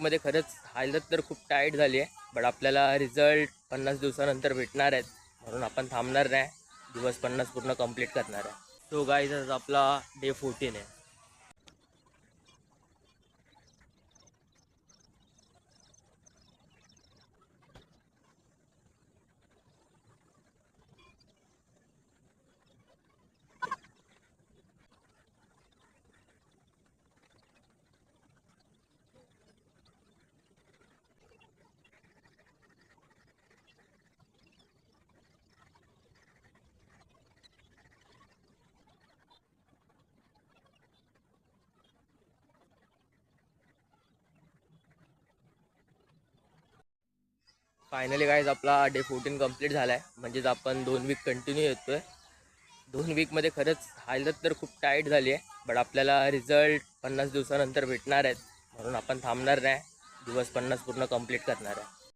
मध्ये खरंच हालत तर खूप टाईट झाली आहे, बट आपल्याला रिझल्ट 50 दिवसानंतर भेटणार आहेत, म्हणून आपण थांबणार नाही. दिवस 50 पूर्ण कंप्लीट करणार आहे. सो गाईज आज आपला डे 14 आहे. फायनली गाईज आपला डे 14 कंप्लीट झाला आहे, म्हणजेच आपण 2 वीक कंटिन्यू येतो आहे. 2 वीकमध्ये खरंच हालत तर खूप टाईट झाली आहे, बट आपल्याला रिझल्ट 50 दिवसानंतर भेटणार आहेत, म्हणून आपण थांबणार नाही. दिवस 50 पूर्ण कंप्लीट करणार आहे.